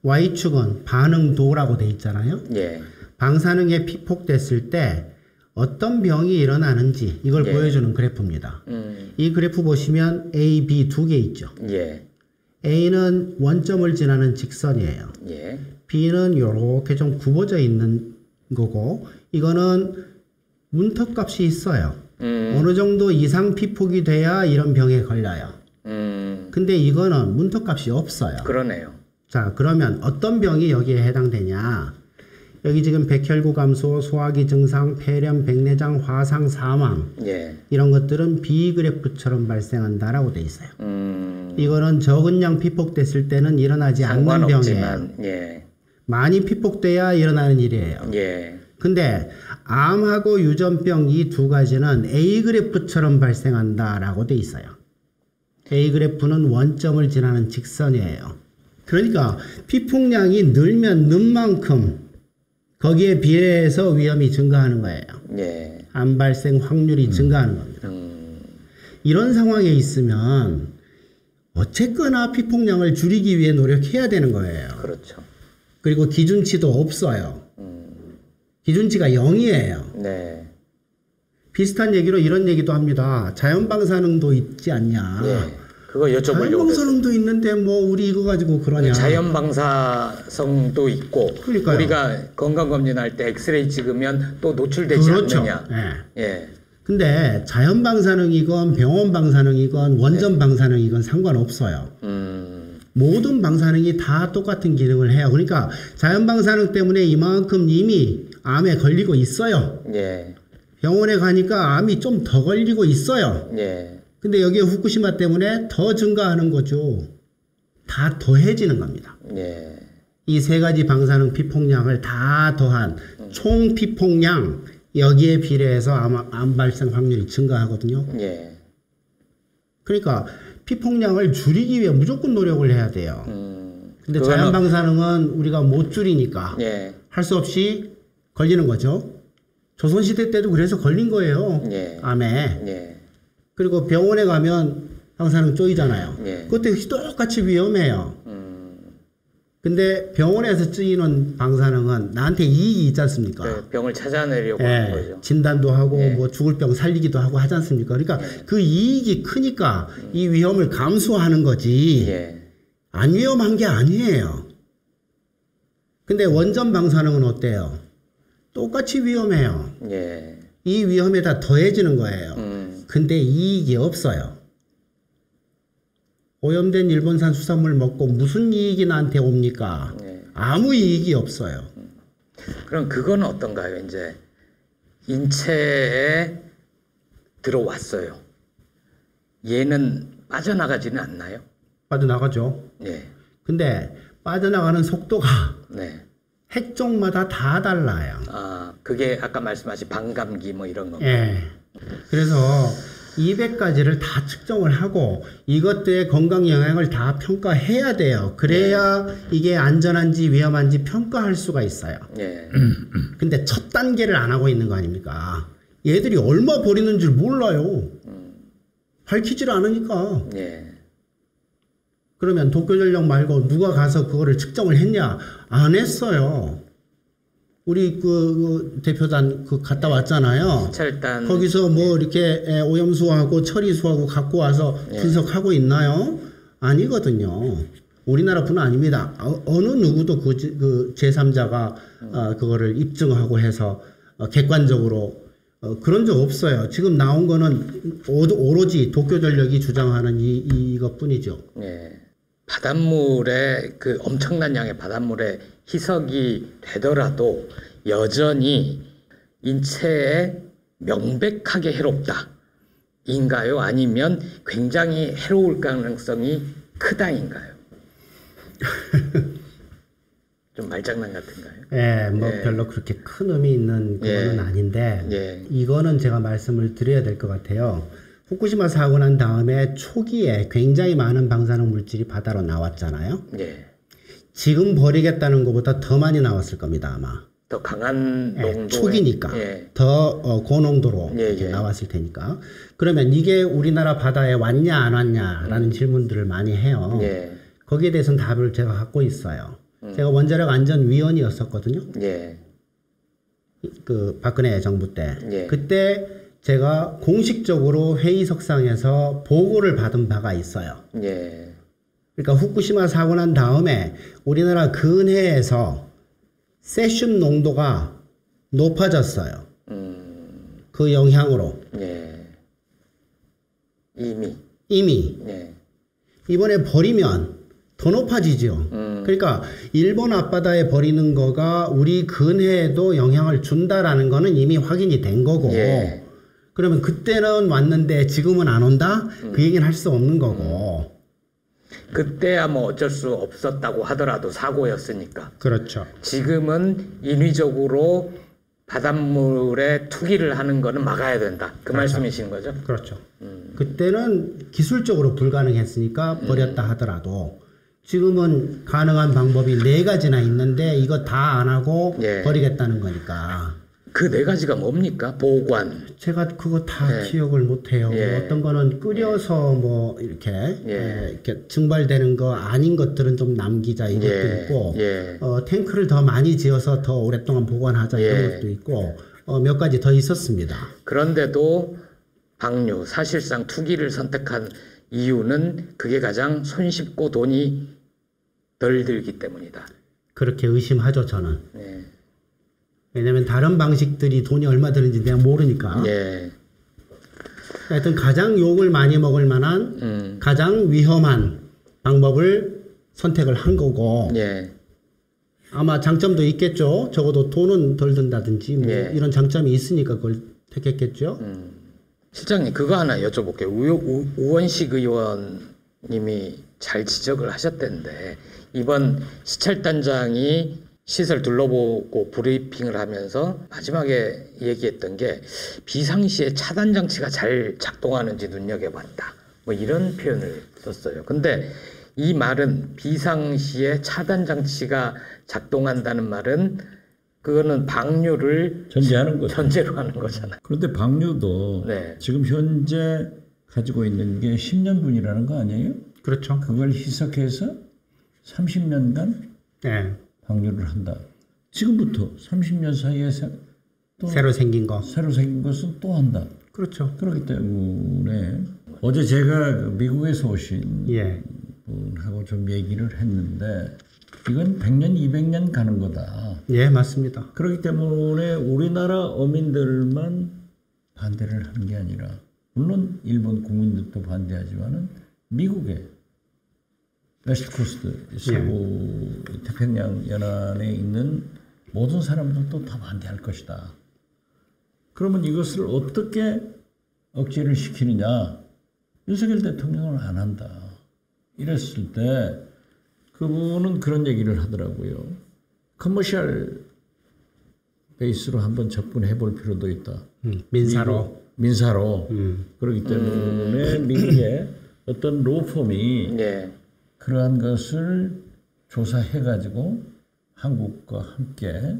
Y축은 반응도라고 돼 있잖아요. 예. 방사능에 피폭됐을 때 어떤 병이 일어나는지 이걸 보여주는 그래프입니다. 이 그래프 보시면 A, B 두 개 있죠. 예. A는 원점을 지나는 직선이에요. 예. B는 이렇게 좀 굽어져 있는 거고 이거는 문턱값이 있어요. 어느 정도 이상 피폭이 돼야 이런 병에 걸려요. 근데 이거는 문턱값이 없어요. 그러네요. 자, 그러면 어떤 병이 여기에 해당되냐? 여기 지금 백혈구 감소, 소화기 증상, 폐렴, 백내장, 화상, 사망 예. 이런 것들은 B 그래프처럼 발생한다라고 돼 있어요. 이거는 적은 양 피폭됐을 때는 일어나지 않는 병이에요. 상관없지만 예. 많이 피폭돼야 일어나는 일이에요. 예. 근데 암하고 유전병 이 두 가지는 A 그래프처럼 발생한다라고 돼 있어요. A 그래프는 원점을 지나는 직선이에요. 그러니까 피폭량이 늘면 는 만큼 거기에 비례해서 위험이 증가하는 거예요. 예. 암 발생 확률이 증가하는 겁니다. 이런 상황에 있으면 어쨌거나 피폭량을 줄이기 위해 노력해야 되는 거예요. 그렇죠. 그리고 기준치도 없어요. 기준치가 0이에요. 네. 비슷한 얘기로 이런 얘기도 합니다. 자연 방사능도 있지 않냐. 예. 그거 자연 여쭤보려고 그랬어요. 방사능도 있는데 뭐 우리 이거 가지고 그러냐. 자연 방사성도 있고 그러니까요. 우리가 건강 검진할 때 엑스레이 찍으면 또 노출되지 그렇죠. 않느냐. 예. 예. 근데 자연 방사능이건 병원 방사능이건 원전 방사능이건 상관없어요. 모든 방사능이 다 똑같은 기능을 해요. 그러니까 자연 방사능 때문에 이만큼 이미 암에 걸리고 있어요. 예. 병원에 가니까 암이 좀 더 걸리고 있어요. 예. 근데 여기에 후쿠시마 때문에 더 증가하는 거죠. 다 더해지는 겁니다. 예. 이 세 가지 방사능 피폭량을 다 더한 총 피폭량 여기에 비례해서 암 발생 확률이 증가하거든요. 예. 그러니까 피폭량을 줄이기 위해 무조건 노력을 해야 돼요. 근데 그거는- 자연 방사능은 우리가 못 줄이니까 예. 할 수 없이 걸리는 거죠. 조선시대 때도 그래서 걸린 거예요. 예. 암에. 예. 그리고 병원에 가면 방사능 쪼이잖아요. 예. 그것도 똑같이 위험해요. 근데 병원에서 쓰이는 방사능은 나한테 이익이 있지 않습니까? 그 병을 찾아내려고 하는 거죠. 진단도 하고 예. 뭐 죽을 병 살리기도 하고 하지 않습니까? 그러니까 그 이익이 크니까 이 위험을 감수하는 거지 예. 안 위험한 게 아니에요. 근데 원전 방사능은 어때요? 똑같이 위험해요. 예. 이 위험에다 더해지는 거예요. 근데 이익이 없어요. 오염된 일본산 수산물 먹고 무슨 이익이 나한테 옵니까? 예. 아무 이익이 없어요. 그럼 그건 어떤가요? 이제 인체에 들어왔어요. 얘는 빠져나가지는 않나요? 빠져나가죠. 예. 근데 빠져나가는 속도가 네. 핵종마다 다 달라요. 아, 그게 아까 말씀하신 반감기 뭐 이런 거. 예. 그래서 200가지를 다 측정을 하고 이것들의 건강 영향을 다 평가해야 돼요. 그래야 이게 안전한지 위험한지 평가할 수가 있어요. 예. 근데 첫 단계를 안 하고 있는 거 아닙니까? 얘들이 얼마 버리는 줄 몰라요. 밝히질 않으니까. 예. 그러면 도쿄전력 말고 누가 가서 그거를 측정을 했냐? 안 했어요. 우리 그 대표단 그 갔다 왔잖아요. 시찰단 거기서 뭐 이렇게 오염수하고 처리수하고 갖고 와서 분석하고 있나요? 아니거든요. 우리나라뿐 아닙니다. 어느 누구도 그 제3자가 그거를 입증하고 해서 객관적으로 그런 적 없어요. 지금 나온 거는 오로지 도쿄전력이 주장하는 이것뿐이죠. 예. 바닷물에 그 엄청난 양의 바닷물에 희석이 되더라도 여전히 인체에 명백하게 해롭다인가요? 아니면 굉장히 해로울 가능성이 크다인가요? 좀 말장난 같은가요? 예, 뭐 별로 그렇게 큰 의미 있는 그거는 아닌데 이거는 제가 말씀을 드려야 될 것 같아요. 후쿠시마 사고 난 다음에 초기에 굉장히 많은 방사능 물질이 바다로 나왔잖아요. 예. 지금 버리겠다는 것보다 더 많이 나왔을 겁니다, 아마. 더 강한 농도 초기니까 더 고농도로 이렇게 나왔을 테니까. 그러면 이게 우리나라 바다에 왔냐 안 왔냐라는 질문들을 많이 해요. 거기에 대해서는 답을 제가 갖고 있어요. 제가 원자력 안전위원이었었거든요. 그 박근혜 정부 때. 그때 제가 공식적으로 회의석상에서 보고를 받은 바가 있어요. 그러니까 후쿠시마 사고 난 다음에 우리나라 근해에서 세슘 농도가 높아졌어요. 그 영향으로. 이미. 이번에 버리면 더 높아지죠. 그러니까 일본 앞바다에 버리는 거가 우리 근해에도 영향을 준다라는 거는 이미 확인이 된 거고 그러면 그때는 왔는데 지금은 안 온다? 그 얘기는 할 수 없는 거고 그때야 뭐 어쩔 수 없었다고 하더라도 사고였으니까. 그렇죠. 지금은 인위적으로 바닷물에 투기를 하는 거는 막아야 된다. 그 말씀이신 거죠? 그렇죠. 그때는 기술적으로 불가능했으니까 버렸다 하더라도 지금은 가능한 방법이 4가지나 있는데 이거 다 안 하고 버리겠다는 거니까. 그 4가지가 뭡니까? 보관. 제가 그거 다 기억을 못해요. 어떤 거는 끓여서 뭐 이렇게 이렇게 증발되는 거 아닌 것들은 좀 남기자 이것도 있고 탱크를 더 많이 지어서 더 오랫동안 보관하자 이런 것도 있고 몇 가지 더 있었습니다. 그런데도 방류 사실상 투기를 선택한 이유는 그게 가장 손쉽고 돈이 덜 들기 때문이다. 그렇게 의심하죠 저는. 왜냐면 다른 방식들이 돈이 얼마 드는지 내가 모르니까. 하여튼 가장 욕을 많이 먹을 만한 가장 위험한 방법을 선택을 한 거고 아마 장점도 있겠죠. 적어도 돈은 덜 든다든지 뭐 이런 장점이 있으니까 그걸 택했겠죠. 실장님 그거 하나 여쭤볼게요. 우원식 의원님이 잘 지적을 하셨던데 이번 시찰단장이 시설 둘러보고 브리핑을 하면서 마지막에 얘기했던 게 비상시에 차단 장치가 잘 작동하는지 눈여겨봤다. 뭐 이런 표현을 썼어요. 근데 이 말은 비상시에 차단 장치가 작동한다는 말은 그거는 방류를 전제하는 거죠. 전제로 하는 거잖아요. 그런데 방류도 지금 현재 가지고 있는 게 10년분이라는 거 아니에요? 그렇죠. 그걸 희석해서 30년간 방류를 한다. 지금부터 30년 사이에 또 새로 생긴 것은 또 한다. 그렇죠. 그렇기 때문에 어제 제가 미국에서 오신 분하고 좀 얘기를 했는데 이건 100년, 200년 가는 거다. 맞습니다. 그렇기 때문에 우리나라 어민들만 반대를 하는 게 아니라 물론 일본 국민들도 반대하지만은 미국의 웨스트 코스트 서부 태평양 연안에 있는 모든 사람들도 다 반대할 것이다. 그러면 이것을 어떻게 억제를 시키느냐? 윤석열 대통령은 안 한다. 이랬을 때 그분은 그런 얘기를 하더라고요. 커머셜 베이스로 한번 접근해 볼 필요도 있다. 민사로. 그렇기 때문에 미국의 어떤 로펌이 그러한 것을 조사해가지고 한국과 함께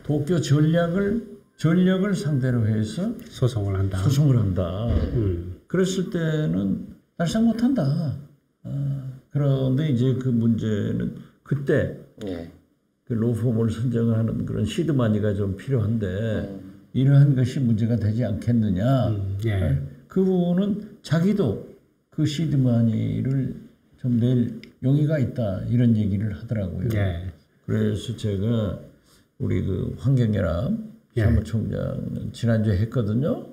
도쿄 전력을 상대로 해서 소송을 한다. 그랬을 때는 날상 못한다. 그런데 이제 그 문제는 그때 그 로펌을 선정하는 그런 시드마니가 좀 필요한데 이러한 것이 문제가 되지 않겠느냐. 예. 그분은 자기도 그 시드마니를 좀 낼 용의가 있다 이런 얘기를 하더라고요. 예. 그래서 제가 우리 그 환경연합 예. 사무총장 지난주에 했거든요.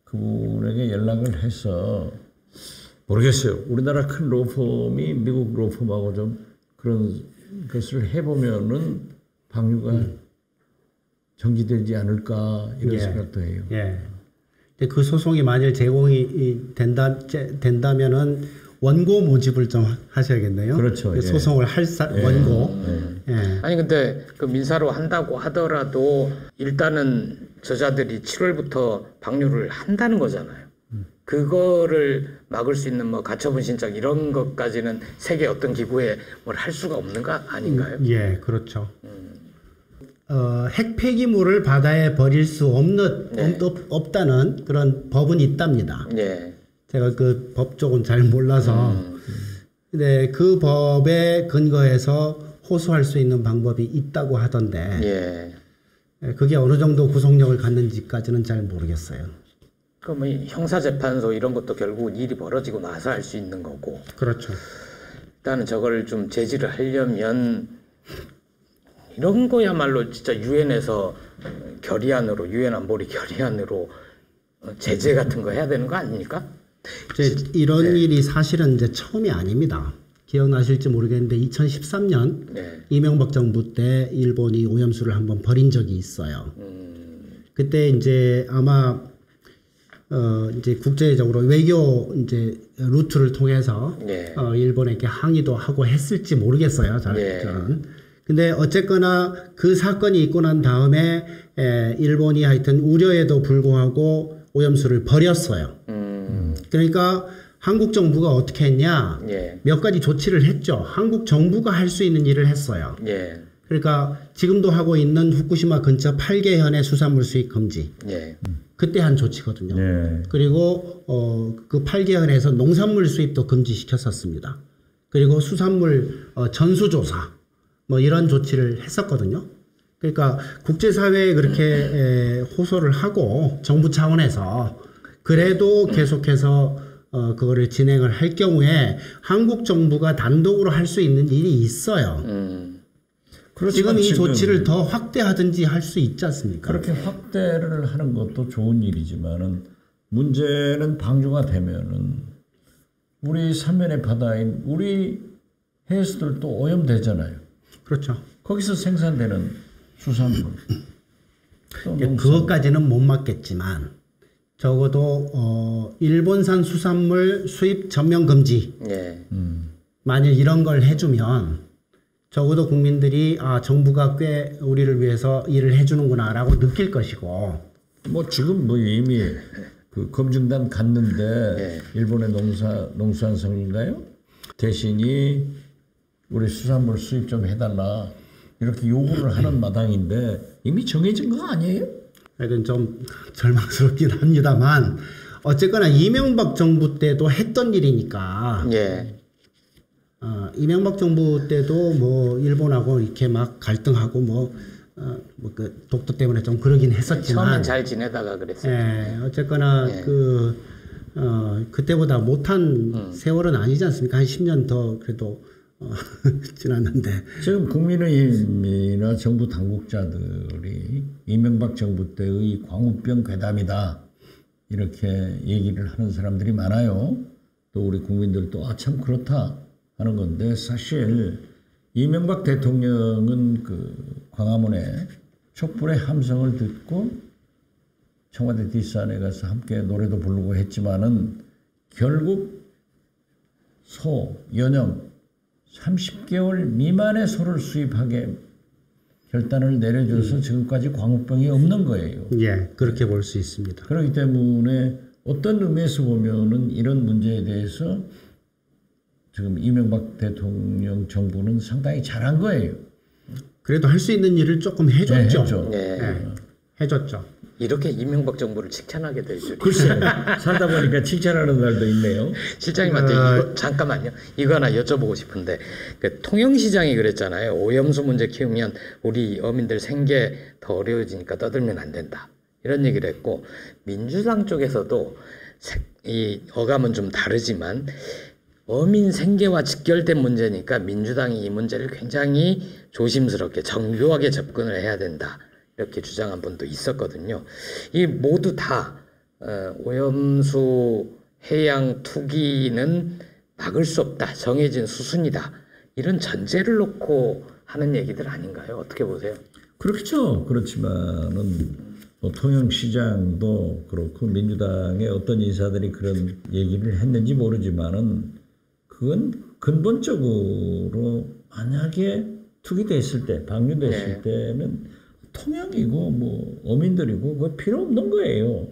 그분에게 연락을 해서 모르겠어요. 우리나라 큰 로펌이 미국 로펌하고 좀 그런 것을 해보면은 방류가 정지되지 않을까 이런 예. 생각도 해요. 예. 근데 그 소송이 만일 제공이 된다면은 원고 모집을 좀 하셔야겠네요. 그렇죠. 예. 소송을 할 원고. 예. 아니 근데 그 민사로 한다고 하더라도 일단은 저자들이 7월부터 방류를 한다는 거잖아요. 그거를 막을 수 있는 뭐 가처분 신청 이런 것까지는 세계 어떤 기구에 뭘 할 수가 없는 거 아닌가요? 예, 그렇죠. 핵 폐기물을 바다에 버릴 수 없다는 그런 법은 있답니다. 예. 제가 그 법 쪽은 잘 몰라서. 근데 그 법에 근거해서 호소할 수 있는 방법이 있다고 하던데. 예. 그게 어느 정도 구속력을 갖는지까지는 잘 모르겠어요. 그럼 이 형사재판소 이런 것도 결국 일이 벌어지고 나서 할 수 있는 거고. 그렇죠. 일단은 저걸 좀 제지를 하려면 이런 거야말로 진짜 유엔에서 결의안으로 유엔 안보리 결의안으로 제재 같은 거 해야 되는 거 아닙니까? 이런 일이 사실은 이제 처음이 아닙니다. 기억나실지 모르겠는데 2013년 이명박 정부 때 일본이 오염수를 한번 버린 적이 있어요. 그때 이제 아마 이제 국제적으로 외교 이제 루트를 통해서 일본에게 항의도 하고 했을지 모르겠어요. 저는. 근데 어쨌거나 그 사건이 있고 난 다음에 일본이 하여튼 우려에도 불구하고 오염수를 버렸어요. 그러니까 한국 정부가 어떻게 했냐? 몇 가지 조치를 했죠. 한국 정부가 할 수 있는 일을 했어요. 그러니까 지금도 하고 있는 후쿠시마 근처 8개현의 수산물 수입 금지. 그때 한 조치거든요. 그리고 그 8개현에서 농산물 수입도 금지시켰었습니다. 그리고 수산물 전수조사 뭐 이런 조치를 했었거든요. 그러니까 국제사회에 그렇게 호소를 하고 정부 차원에서 그래도 계속해서 그거를 진행을 할 경우에 한국 정부가 단독으로 할 수 있는 일이 있어요. 지금 이 조치를 더 확대하든지 할 수 있지 않습니까? 그렇게 확대를 하는 것도 좋은 일이지만은 문제는 방류가 되면은 우리 삼면의 바다인 우리 해수들도 오염되잖아요. 그렇죠. 거기서 생산되는 수산물. 그것까지는 못 막겠지만 적어도 일본산 수산물 수입 전면 금지. 만일 이런 걸 해주면 적어도 국민들이 아 정부가 꽤 우리를 위해서 일을 해주는구나라고 느낄 것이고. 뭐 지금 뭐 이미 그 검증단 갔는데 일본의 농수산성인가요? 대신이 우리 수산물 수입 좀 해달라 이렇게 요구를 하는 마당인데 이미 정해진 거 아니에요? 하여튼 좀 절망스럽긴 합니다만 어쨌거나 이명박 정부 때도 했던 일이니까. 이명박 정부 때도 뭐 일본하고 이렇게 막 갈등하고 뭐 그 독도 때문에 좀 그러긴 했었지만 처음엔 잘 지내다가 그랬어요. 어쨌거나 그때보다 못한 세월은 아니지 않습니까? 한 10년 더 그래도 지났는데 지금 국민의힘이나 정부 당국자들이 이명박 정부 때의 광우병 괴담이다 이렇게 얘기를 하는 사람들이 많아요. 또 우리 국민들도 아 참 그렇다 하는 건데 사실 이명박 대통령은 그 광화문에 촛불의 함성을 듣고 청와대 뒷산에 가서 함께 노래도 부르고 했지만은 결국 소, 연염 30개월 미만의 소를 수입하게 결단을 내려줘서 지금까지 광우병이 없는 거예요. 예, 그렇게 볼 수 있습니다. 그렇기 때문에 어떤 의미에서 보면은 이런 문제에 대해서 지금 이명박 대통령 정부는 상당히 잘한 거예요. 그래도 할 수 있는 일을 조금 해줬죠. 해줬죠. 이렇게 이명박 정부를 칭찬하게 될 줄이. 글쎄 살다 보니까 칭찬하는 날도 있네요. 실장님한테 이거 잠깐만요. 이거 하나 여쭤보고 싶은데 그 통영시장이 그랬잖아요. 오염수 문제 키우면 우리 어민들 생계 더 어려워지니까 떠들면 안 된다. 이런 얘기를 했고 민주당 쪽에서도 이 어감은 좀 다르지만 어민 생계와 직결된 문제니까 민주당이 이 문제를 굉장히 조심스럽게 정교하게 접근을 해야 된다. 이렇게 주장한 분도 있었거든요. 이 모두 다 오염수 해양 투기는 막을 수 없다. 정해진 수순이다. 이런 전제를 놓고 하는 얘기들 아닌가요? 어떻게 보세요? 그렇죠. 그렇지만은 뭐 통영시장도 그렇고 민주당의 어떤 인사들이 그런 얘기를 했는지 모르지만은 그건 근본적으로 만약에 투기됐을 때, 방류됐을 때는 통영이고 뭐 어민들이고 그거 필요 없는 거예요.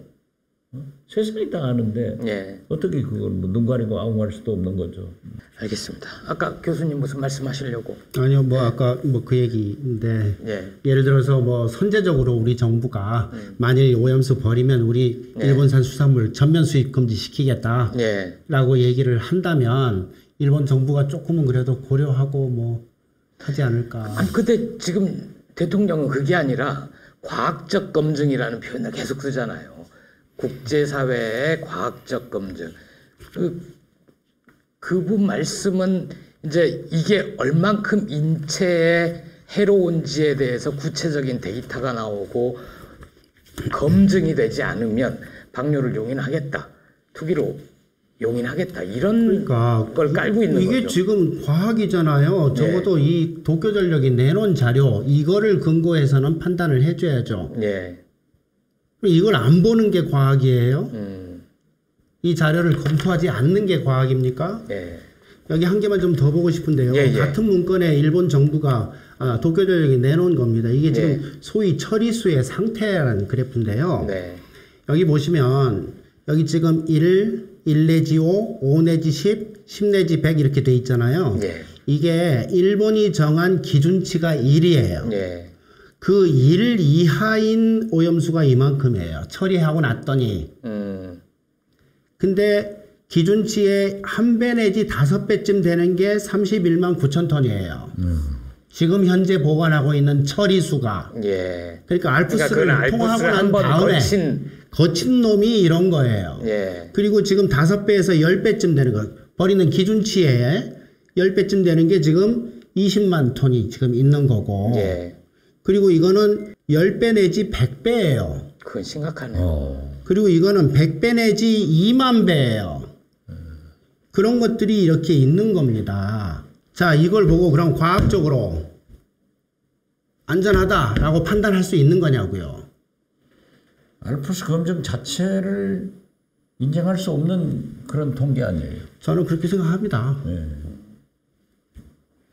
세상이 다 아는데 어떻게 그걸 뭐 눈 가리고 아웅할 수도 없는 거죠. 알겠습니다. 아까 교수님 무슨 말씀하시려고? 아니요, 뭐 아까 뭐 그 얘기인데 예를 들어서 뭐 선제적으로 우리 정부가 만일 오염수 버리면 우리 일본산 수산물 전면 수입 금지 시키겠다라고 얘기를 한다면 일본 정부가 조금은 그래도 고려하고 뭐 하지 않을까. 아니 근데 지금 대통령은 그게 아니라 과학적 검증이라는 표현을 계속 쓰잖아요. 국제사회의 과학적 검증. 그분 말씀은 이제 이게 얼만큼 인체에 해로운지에 대해서 구체적인 데이터가 나오고 검증이 되지 않으면 방류를 용인하겠다. 투기로 용인하겠다. 이런 걸 깔고 있는 이게 거죠. 지금 과학이잖아요. 적어도 이 도쿄전력이 내놓은 자료 이거를 근거해서는 판단을 해줘야죠. 이걸 안 보는 게 과학이에요? 이 자료를 검토하지 않는 게 과학입니까? 여기 한 개만 좀 더 보고 싶은데요. 같은 문건에 일본 정부가 도쿄전력이 내놓은 겁니다. 이게 지금 소위 처리수의 상태라는 그래프인데요. 여기 보시면 여기 지금 1 내지 5 내지 10 내지 100 이렇게 돼 있잖아요. 이게 일본이 정한 기준치가 1이에요. 그 1 이하인 오염수가 이만큼이에요. 처리하고 났더니. 근데 기준치의 1배 내지 5배쯤 되는 게 31만 9천 톤이에요. 지금 현재 보관하고 있는 처리수가. 그러니까 알프스를 통하고 난 다음에 거친 놈이 이런 거예요. 그리고 지금 5배에서 10배쯤 되는 거. 버리는 기준치에 10배쯤 되는 게 지금 20만 톤이 지금 있는 거고. 그리고 이거는 10배 내지 100배예요. 그건 심각하네요. 그리고 이거는 100배 내지 2만 배예요. 그런 것들이 이렇게 있는 겁니다. 자, 이걸 보고 그럼 과학적으로 안전하다라고 판단할 수 있는 거냐고요. 알프스 검증 자체를 인정할 수 없는 그런 통계 아니에요. 저는 그렇게 생각합니다.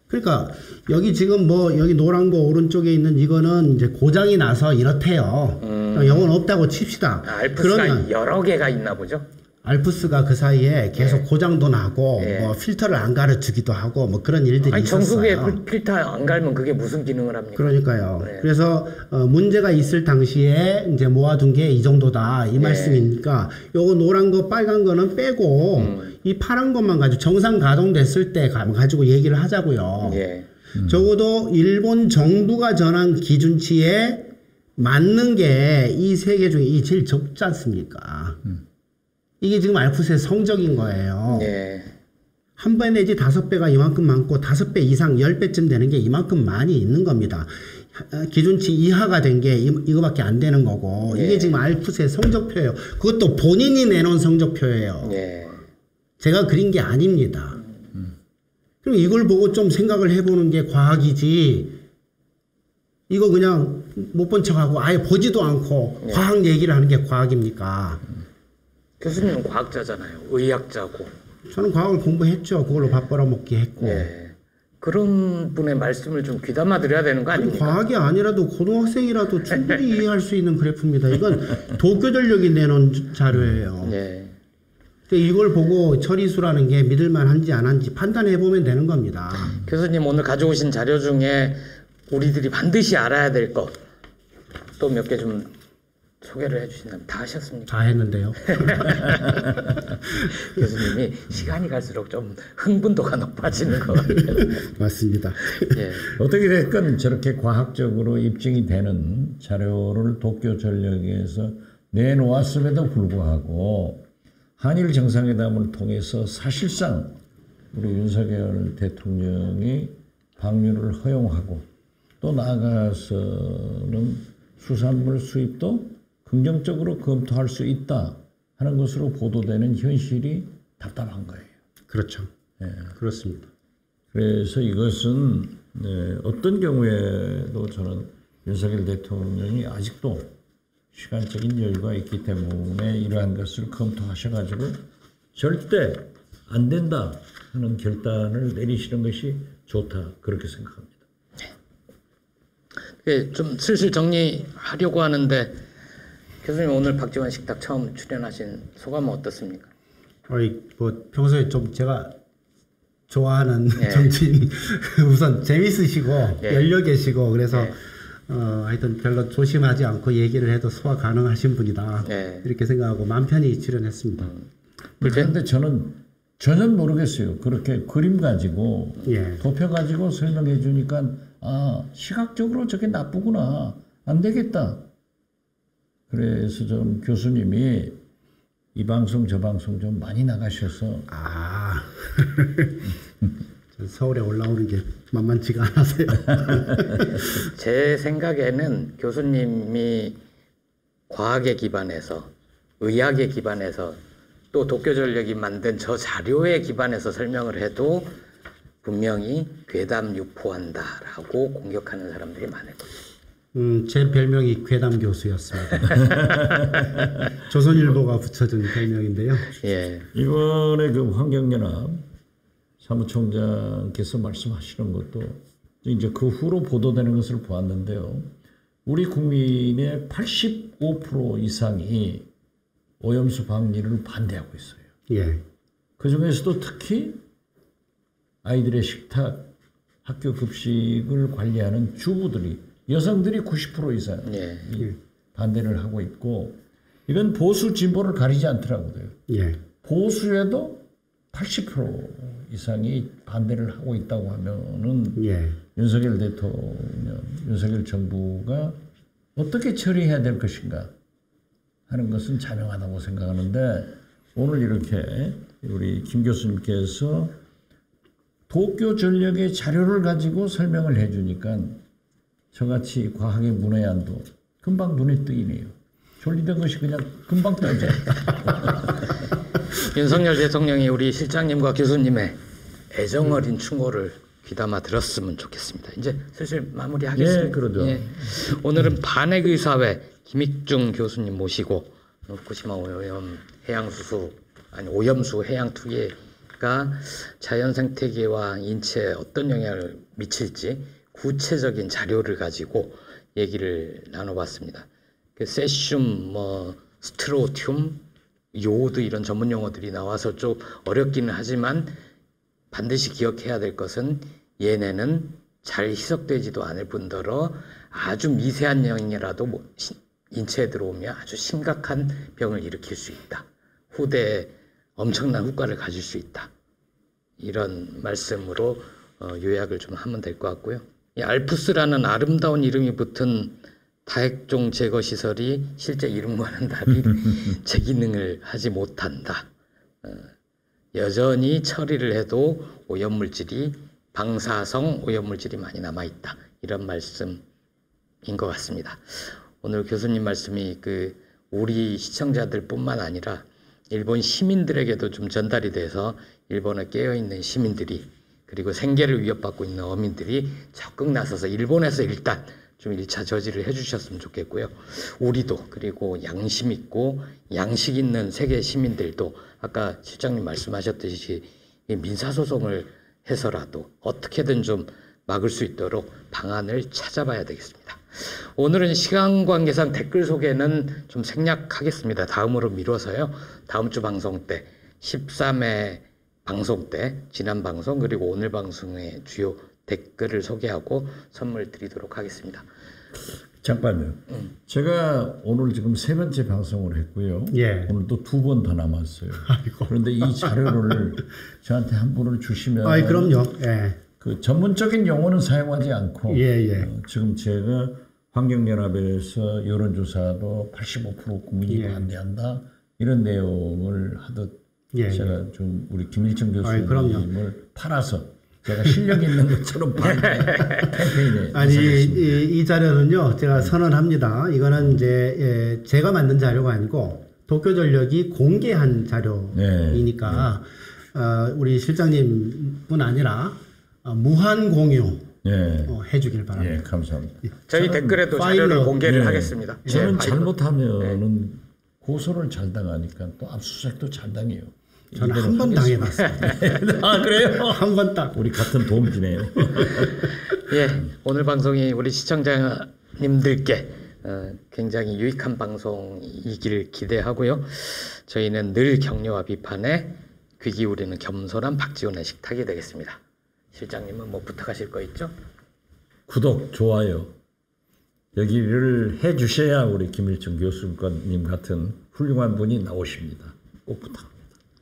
그러니까 여기 지금 뭐 여기 노란 거 오른쪽에 있는 이거는 이제 고장이 나서 이렇대요. 영혼 없다고 칩시다. 알프스가 그러면 여러 개가 있나 보죠? 알프스가 그 사이에 계속 고장도 나고 뭐 필터를 안 갈아주기도 하고 뭐 그런 일들이 있었어요. 정수기에 필터 안 갈면 그게 무슨 기능을 합니까? 그러니까요. 그래서 문제가 있을 당시에 이제 모아둔 게 이 정도다 이 말씀이니까 요거 노란 거 빨간 거는 빼고 이 파란 것만 가지고 정상 가동됐을 때 가지고 얘기를 하자고요. 적어도 일본 정부가 정한 기준치에 맞는 게 이 세 개 중에 이 제일 적지 않습니까? 이게 지금 알프스의 성적인 거예요. 1배 내지 5배가 이만큼 많고 5배 이상 10배쯤 되는 게 이만큼 많이 있는 겁니다. 기준치 이하가 된 게 이거밖에 안 되는 거고 이게 지금 알프스의 성적표예요. 그것도 본인이 내놓은 성적표예요. 제가 그린 게 아닙니다. 그럼 이걸 보고 좀 생각을 해보는 게 과학이지 이거 그냥 못 본 척하고 아예 보지도 않고 과학 얘기를 하는 게 과학입니까? 교수님은 과학자잖아요. 의학자고. 저는 과학을 공부했죠. 그걸로 밥 벌어먹기 했고. 그런 분의 말씀을 좀 귀담아 드려야 되는 거 아닙니까? 과학이 아니라도 고등학생이라도 충분히 이해할 수 있는 그래프입니다. 이건 도쿄전력이 내놓은 자료예요. 이걸 보고 처리수라는 게 믿을만한지 안 한지 판단해 보면 되는 겁니다. 교수님 오늘 가져오신 자료 중에 우리들이 반드시 알아야 될 것 또 몇 개 좀 소개를 해주신다면 다 하셨습니까? 다 했는데요. 교수님이 시간이 갈수록 좀 흥분도가 높아지는 것 같아요. 맞습니다. 예. 어떻게 됐건 저렇게 과학적으로 입증이 되는 자료를 도쿄 전력에서 내놓았음에도 불구하고 한일 정상회담을 통해서 사실상 우리 윤석열 대통령이 방류를 허용하고 또 나아가서는 수산물 수입도 긍정적으로 검토할 수 있다 하는 것으로 보도되는 현실이 답답한 거예요. 그렇죠. 그렇습니다. 그래서 이것은 어떤 경우에도 저는 윤석열 대통령이 아직도 시간적인 여유가 있기 때문에 이러한 것을 검토하셔가지고 절대 안 된다 하는 결단을 내리시는 것이 좋다 그렇게 생각합니다. 예, 좀 슬슬 정리하려고 하는데 교수님 오늘 박지원 식탁 처음 출연하신 소감은 어떻습니까? 뭐 평소에 좀 제가 좋아하는 예. 정치인 우선 재밌으시고 예. 열려 계시고 그래서 예. 하여튼 별로 조심하지 않고 얘기를 해도 소화 가능하신 분이다 예. 이렇게 생각하고 마음 편히 출연했습니다. 그런데 저는 전혀 모르겠어요. 그렇게 그림 가지고 예. 도표 가지고 설명해 주니까 아 시각적으로 저게 나쁘구나 안 되겠다. 그래서 좀 교수님이 이 방송 저 방송 좀 많이 나가셔서 서울에 올라오는 게 만만치가 않아서요. 제 생각에는 교수님이 과학에 기반해서 의학에 기반해서 또 도쿄전력이 만든 저 자료에 기반해서 설명을 해도 분명히 괴담 유포한다라고 공격하는 사람들이 많을 거예요. 제 별명이 괴담 교수였습니다. 조선일보가 붙여준 별명인데요. 예. 이번에 그 환경연합 사무총장께서 말씀하시는 것도 이제 그 후로 보도되는 것을 보았는데요. 우리 국민의 85% 이상이 오염수 방류를 반대하고 있어요. 예. 그 중에서도 특히 아이들의 식탁, 학교 급식을 관리하는 주부들이 여성들이 90% 이상 예. 반대를 하고 있고 이건 보수 진보를 가리지 않더라고요. 예. 보수에도 80% 이상이 반대를 하고 있다고 하면은 예. 윤석열 대통령, 윤석열 정부가 어떻게 처리해야 될 것인가 하는 것은 자명하다고 생각하는데 오늘 이렇게 우리 김 교수님께서 도쿄 전력의 자료를 가지고 설명을 해주니까 저같이 과학의 문외한도 금방 눈에 띄네요. 졸리던 것이 그냥 금방 떠져. 윤석열 대통령이 우리 실장님과 교수님의 애정어린 충고를 귀담아 들었으면 좋겠습니다. 이제 슬슬 마무리하겠습니다. 예, 그러죠. 오늘은 반핵의사회 김익중 교수님 모시고 후쿠시마 오염 해양수수 아니 오염수 해양 투기가 자연 생태계와 인체에 어떤 영향을 미칠지 구체적인 자료를 가지고 얘기를 나눠봤습니다. 그 세슘, 스트로튬, 요오드 이런 전문 용어들이 나와서 좀 어렵기는 하지만 반드시 기억해야 될 것은 얘네는 잘 희석되지도 않을 뿐더러 아주 미세한 영이라도 인체에 들어오면 아주 심각한 병을 일으킬 수 있다. 후대에 엄청난 후과를 가질 수 있다. 이런 말씀으로 요약을 좀 하면 될 것 같고요. 이 알프스라는 아름다운 이름이 붙은 다핵종 제거 시설이 실제 이름과는 달리 제 기능을 하지 못한다. 여전히 처리를 해도 오염물질이 방사성 오염물질이 많이 남아있다. 이런 말씀인 것 같습니다. 오늘 교수님 말씀이 우리 시청자들뿐만 아니라 일본 시민들에게도 좀 전달이 돼서 일본에 깨어있는 시민들이 그리고 생계를 위협받고 있는 어민들이 적극 나서서 일본에서 일단 좀 1차 저지를 해주셨으면 좋겠고요. 우리도 그리고 양심 있고 양식 있는 세계 시민들도 아까 실장님 말씀하셨듯이 민사소송을 해서라도 어떻게든 좀 막을 수 있도록 방안을 찾아봐야 되겠습니다. 오늘은 시간 관계상 댓글 소개는 좀 생략하겠습니다. 다음으로 미뤄서요. 다음 주 방송 때 13회 방송 때 지난 방송 그리고 오늘 방송의 주요 댓글을 소개하고 선물 드리도록 하겠습니다. 잠깐요. 제가 오늘 지금 3번째 방송을 했고요. 예. 오늘 또 2번 더 남았어요. 아이고. 그런데 이 자료를 저한테 한 분을 주시면 아이 그럼요. 예. 그 전문적인 용어는 사용하지 않고 예. 지금 제가 환경연합에서 여론조사도 85% 국민이 예. 반대한다 이런 내용을 하듯 예. 제가 좀 우리 김일청 아이, 그럼요. 교수님을 팔아서 제가 실력 있는 것처럼 반대 캠페인에 아니 나서겠습니다. 이 자료는요 제가 선언합니다. 이거는 이제 제가 만든 자료가 아니고 도쿄전력이 공개한 자료이니까 우리 실장님뿐 아니라 무한 공유 예. 해주길 바랍니다. 예, 감사합니다. 저희 댓글에도 자료를 공개를 하겠습니다. 저는 예, 잘못하면은 고소를 잘 당하니까 또 압수수색도 잘 당해요. 저는 한 번 당해봤습니다. 아 그래요? 한 번 딱. 우리 같은 도움지네요. 예, 오늘 방송이 우리 시청자님들께 굉장히 유익한 방송이길 기대하고요. 저희는 늘 격려와 비판에 귀 기울이는 겸손한 박지훈의 식탁이 되겠습니다. 실장님은 뭐 부탁하실 거 있죠? 구독, 좋아요 여기를 해주셔야 우리 김일청 교수님 같은 훌륭한 분이 나오십니다. 꼭 부탁합니다.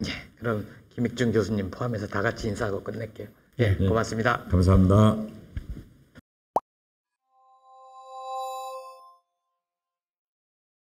예, 그럼 김익중 교수님 포함해서 다 같이 인사하고 끝낼게요. 예, 고맙습니다. 감사합니다.